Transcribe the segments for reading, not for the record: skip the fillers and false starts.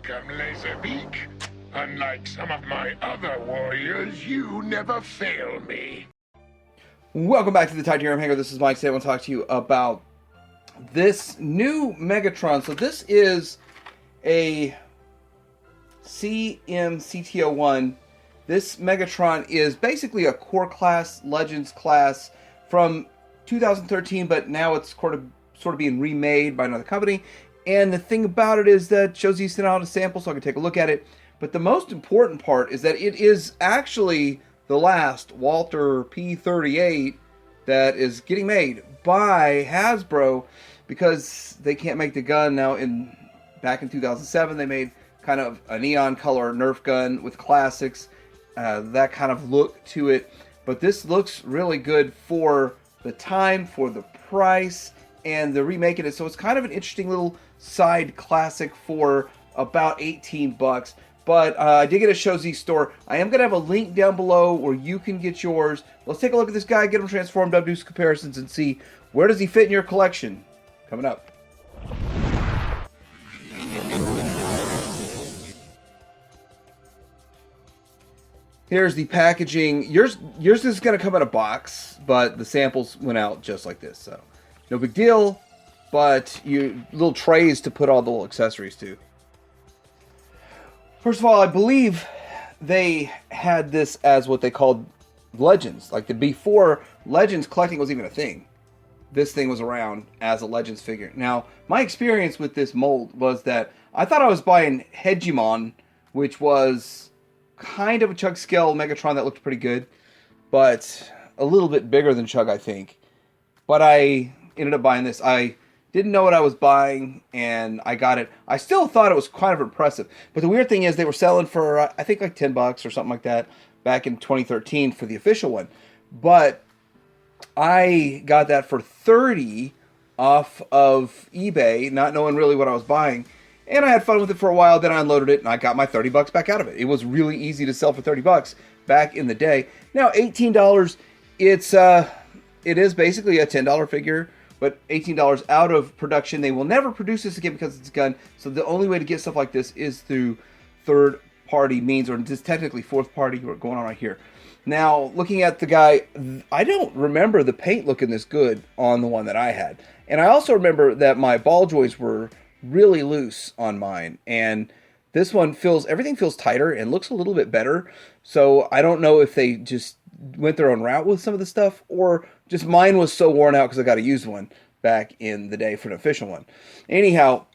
Welcome, Laserbeak. Unlike some of my other warriors, you never fail me. Welcome back to the Titanium Hangar. This is Mike. Today I want to talk to you about this new Megatron. So this is a CT-01. This Megatron is basically a core class, Legends class from 2013, but now it's sort of being remade by another company. And the thing about it is that Shozi sent out a sample so I can take a look at it. But the most important part is that it is actually the last Walter P38 that is getting made by Hasbro, because they can't make the gun now. Back in 2007 they made kind of a neon color Nerf gun with classics, that kind of look to it. But this looks really good for the time, for the price, and they're remaking it. So it's kind of an interesting little side classic for about 18 bucks. But I did get a Shozi store. I am going to have a link down below where you can get yours. Let's take a look at this guy, get him transformed up, do some comparisons, and see where does he fit in your collection. Coming up. Here's the packaging. Yours is going to come in a box, but the samples went out just like this. So no big deal, but little trays to put all the little accessories to. First of all, I believe they had this as what they called Legends. Like before Legends collecting was even a thing, this thing was around as a Legends figure. Now, my experience with this mold was that I thought I was buying Hegemon, which was kind of a Chug scale Megatron that looked pretty good, but a little bit bigger than Chug, I think. But I ended up buying this. I didn't know what I was buying, and I got it. I still thought it was kind of impressive. But the weird thing is they were selling for, I think, like 10 bucks or something like that back in 2013 for the official one. But I got that for 30 off of eBay, not knowing really what I was buying. And I had fun with it for a while. Then I unloaded it, and I got my 30 bucks back out of it. It was really easy to sell for 30 bucks back in the day. Now, $18, it is basically a $10 figure, but $18 out of production. They will never produce this again because it's a gun. So the only way to get stuff like this is through third-party means, or just technically fourth-party. We're going on right here. Now, looking at the guy, I don't remember the paint looking this good on the one that I had. And I also remember that my ball joints were really loose on mine. And this one everything feels tighter and looks a little bit better. So I don't know if they just went their own route with some of the stuff, or just mine was so worn out because I got a used one back in the day for an official one. Anyhow,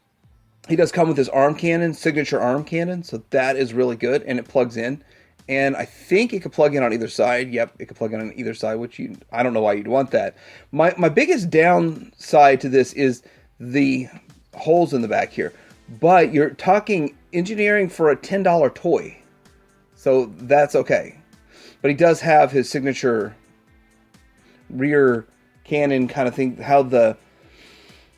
he does come with his arm cannon, signature arm cannon, so that is really good, and it plugs in. And I think it could plug in on either side. Yep, it could plug in on either side, which I don't know why you'd want that. My biggest downside to this is the holes in the back here. But you're talking engineering for a $10 toy, so that's okay. But he does have his signature rear cannon kind of thing, how the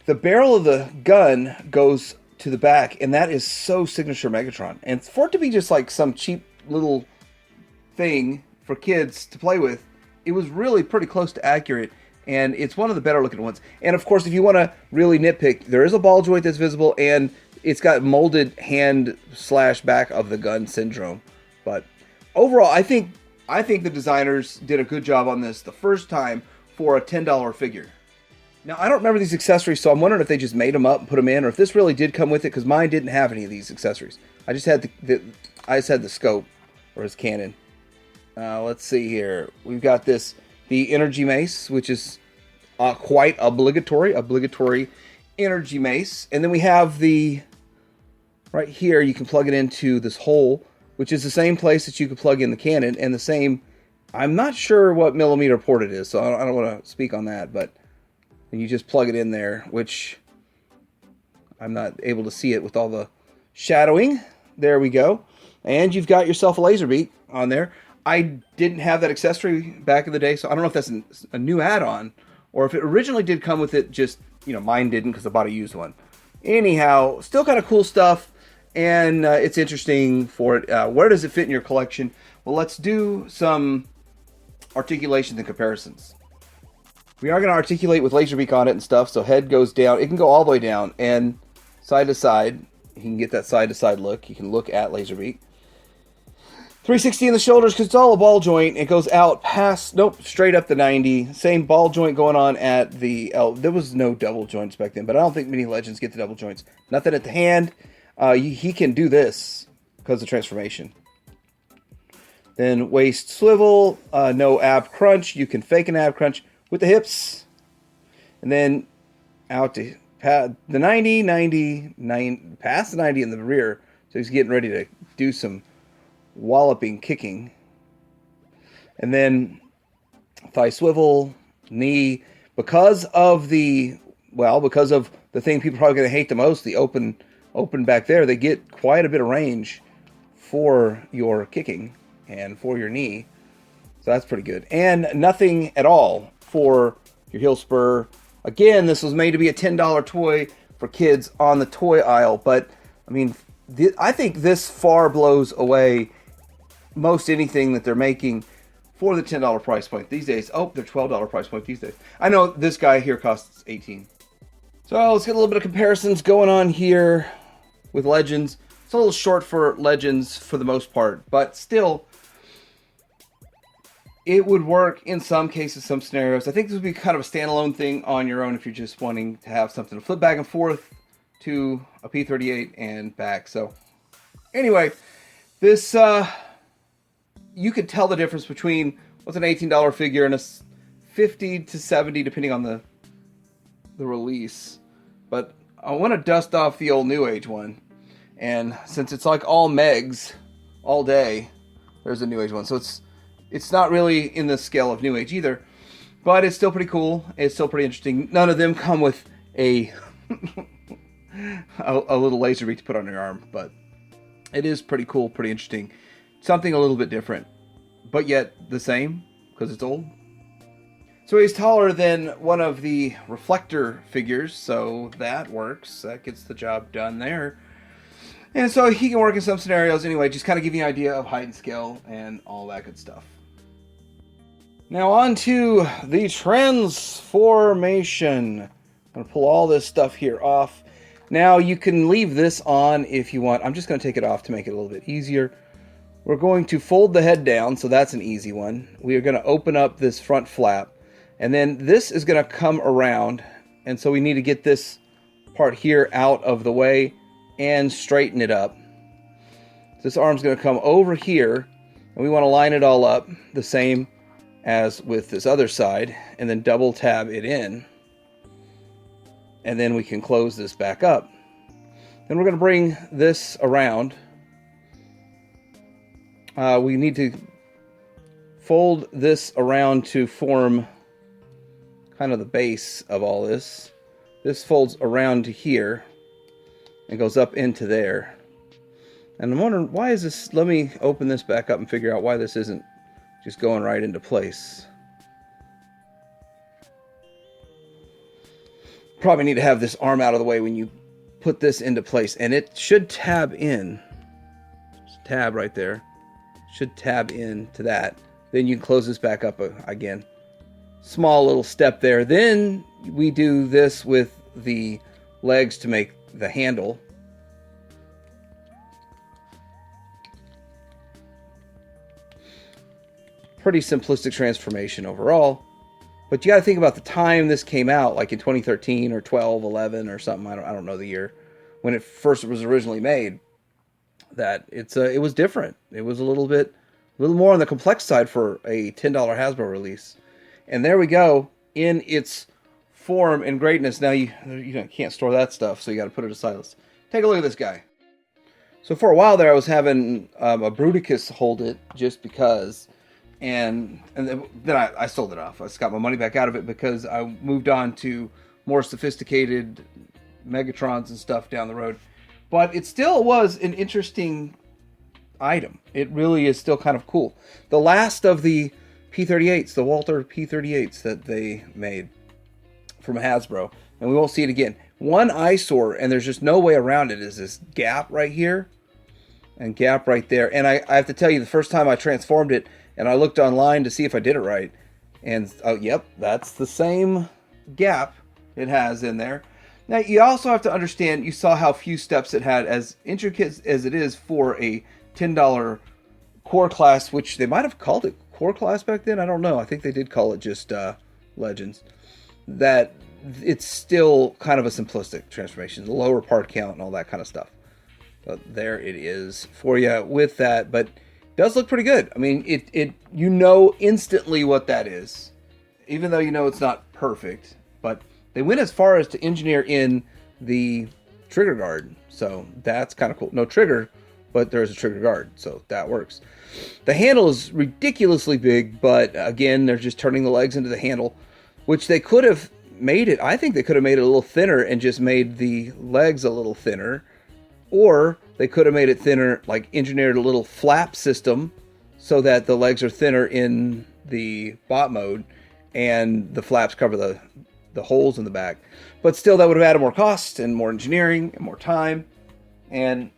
barrel of the gun goes to the back, and that is so signature Megatron. And for it to be just like some cheap little thing for kids to play with, it was really pretty close to accurate, and it's one of the better looking ones. And of course, if you want to really nitpick, there is a ball joint that's visible, and it's got molded hand / back of the gun syndrome. But overall, I think the designers did a good job on this the first time for a $10 figure. Now, I don't remember these accessories, so I'm wondering if they just made them up and put them in, or if this really did come with it, because mine didn't have any of these accessories. I just had the scope, or his cannon. Let's see here. We've got the energy mace, which is quite obligatory energy mace. And then we have right here, you can plug it into this hole, which is the same place that you could plug in the cannon, and the same, I'm not sure what millimeter port it is, so I don't want to speak on that, but you just plug it in there, which I'm not able to see it with all the shadowing. There we go. And you've got yourself a Laserbeak on there. I didn't have that accessory back in the day, so I don't know if that's a new add-on, or if it originally did come with it, just, mine didn't because I bought a used one. Anyhow, still kind of cool stuff. And it's interesting for it. Where does it fit in your collection? Well, let's do some articulations and comparisons. We are going to articulate with Laserbeak on it and stuff, so head goes down. It can go all the way down and side to side. You can get that side-to-side look. You can look at Laserbeak. 360 in the shoulders because it's all a ball joint. It goes out past, nope, straight up the 90. Same ball joint going on at the, there was no double joints back then, but I don't think many Legends get the double joints. Nothing at the hand. He can do this because of transformation. Then waist swivel, no ab crunch. You can fake an ab crunch with the hips. And then out to the 90, past the 90 in the rear. So he's getting ready to do some walloping kicking. And then thigh swivel, knee. Because of the thing people are probably going to hate the most, the open back there, they get quite a bit of range for your kicking and for your knee. So that's pretty good. And nothing at all for your heel spur. Again, this was made to be a $10 toy for kids on the toy aisle. But, I mean, I think this far blows away most anything that they're making for the $10 price point these days. Oh, they're $12 price point these days. I know this guy here costs $18. So let's get a little bit of comparisons going on here with Legends. It's a little short for Legends for the most part, but still, it would work in some cases, some scenarios. I think this would be kind of a standalone thing on your own if you're just wanting to have something to flip back and forth to a P38 and back. So anyway, this, you could tell the difference between what's an $18 figure and a $50 to $70 depending on the release. But I want to dust off the old New Age one. And since it's like all Megs all day, there's a New Age one. So it's not really in the scale of New Age either, but it's still pretty cool. It's still pretty interesting. None of them come with a little Laserbeak to put on your arm, but it is pretty cool, pretty interesting. Something a little bit different, but yet the same because it's old. So he's taller than one of the reflector figures, so that works. That gets the job done there. And so he can work in some scenarios anyway, just kind of giving you an idea of height and scale and all that good stuff. Now on to the transformation. I'm going to pull all this stuff here off. Now you can leave this on if you want. I'm just going to take it off to make it a little bit easier. We're going to fold the head down, so that's an easy one. We are going to open up this front flap, and then this is going to come around, and so we need to get this part here out of the way and straighten it up. This arm's going to come over here, and we want to line it all up the same as with this other side, and then double tab it in, and then we can close this back up. Then we're going to bring this around. We need to fold this around to form kind of the base of all this. This folds around to here and goes up into there. And I'm wondering, why is this? Let me open this back up and figure out why this isn't just going right into place. Probably need to have this arm out of the way when you put this into place, and it should tab in. Just tab right there. Should tab in to that. Then you can close this back up again. Small little step there. Then we do this with the legs to make the handle. Pretty simplistic transformation overall. But you got to think about the time this came out, like in 2013 or 12, 11 or something. I don't know the year when it first was originally made. That it was different. It was a little more on the complex side for a $10 Hasbro release. And there we go in its form and greatness. Now you can't store that stuff, so you got to put it aside. Let's take a look at this guy. So for a while there, I was having a Bruticus hold it just because. And then I sold it off. I just got my money back out of it because I moved on to more sophisticated Megatrons and stuff down the road. But it still was an interesting item. It really is still kind of cool. The last of the P38s, the Walter P38s that they made from Hasbro, and we won't see it again. One eyesore, and there's just no way around it, is this gap right here and gap right there. And I have to tell you, the first time I transformed it, and I looked online to see if I did it right. And, oh, yep, that's the same gap it has in there. Now, you also have to understand, you saw how few steps it had, as intricate as it is for a $10 core class, which they might have called it core class back then. I don't know. I think they did call it just Legends. That it's still kind of a simplistic transformation, the lower part count and all that kind of stuff. So there it is for you with that, but it does look pretty good. I mean, it you know instantly what that is, even though you know it's not perfect, but they went as far as to engineer in the trigger guard. So that's kind of cool. No trigger, but there's a trigger guard. So that works. The handle is ridiculously big, but again, they're just turning the legs into the handle, which they could have made it. I think they could have made it a little thinner and just made the legs a little thinner. Or they could have made it thinner, like engineered a little flap system so that the legs are thinner in the bot mode and the flaps cover the holes in the back. But still, that would have added more cost and more engineering and more time. And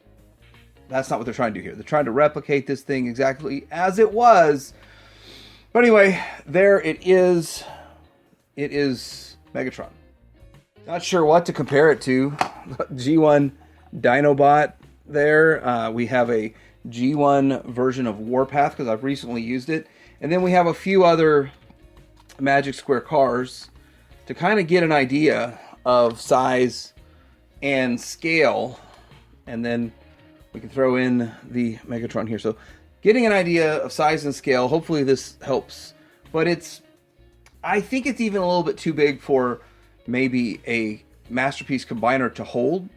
that's not what they're trying to do here. They're trying to replicate this thing exactly as it was. But anyway, there it is. It is Megatron. Not sure what to compare it to. G1 Dinobot there. We have a G1 version of Warpath because I've recently used it. And then we have a few other Magic Square cars to kind of get an idea of size and scale. And then we can throw in the Megatron here. So getting an idea of size and scale, hopefully this helps. But I think it's even a little bit too big for maybe a Masterpiece Combiner to hold.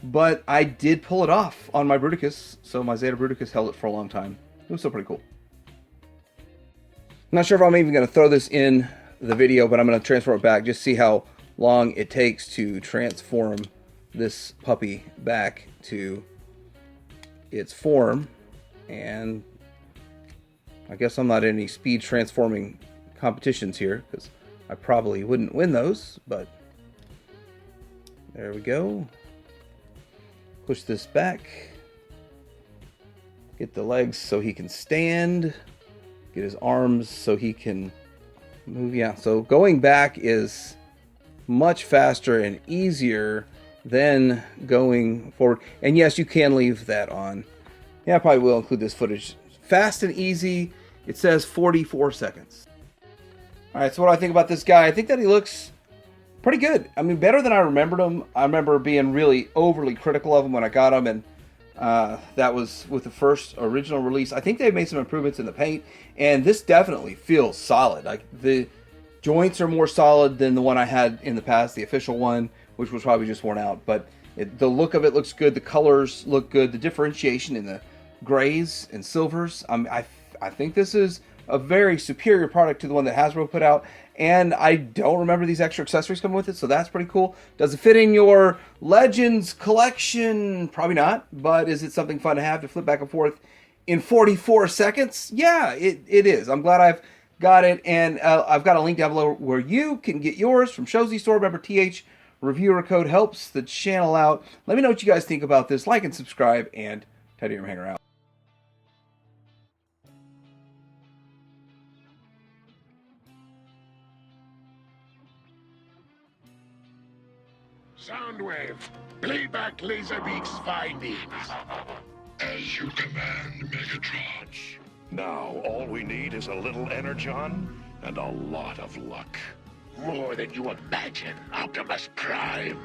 But I did pull it off on my Bruticus. So my Zeta Bruticus held it for a long time. It was still pretty cool. I'm not sure if I'm even going to throw this in the video, but I'm going to transform it back. Just see how long it takes to transform this puppy back to its form. And I guess I'm not in any speed transforming competitions here because I probably wouldn't win those, but there we go. Push this back. Get the legs so he can stand. Get his arms so he can move. Yeah, so going back is much faster and easier than going forward. And yes, you can leave that on. Yeah, I probably will include this footage. Fast and easy. It says 44 seconds. All right, so what do I think about this guy? I think that he looks pretty good. I mean, better than I remembered him. I remember being really overly critical of him when I got him, and that was with the first original release. I think they've made some improvements in the paint, and this definitely feels solid. Like the joints are more solid than the one I had in the past, the official one, which was probably just worn out. But the look of it looks good. The colors look good. The differentiation in the grays and silvers. I think this is a very superior product to the one that Hasbro put out. And I don't remember these extra accessories coming with it, so that's pretty cool. Does it fit in your Legends collection? Probably not, but is it something fun to have to flip back and forth in 44 seconds? Yeah, it is. I'm glad I've got it, and I've got a link down below where you can get yours from Shozy Store. Remember, TH reviewer code helps the channel out. Let me know what you guys think about this. Like and subscribe, and Teddy Hanger out. Soundwave, playback Laserbeak's findings. As you command, Megatron. Now, all we need is a little energon and a lot of luck. More than you imagine, Optimus Prime.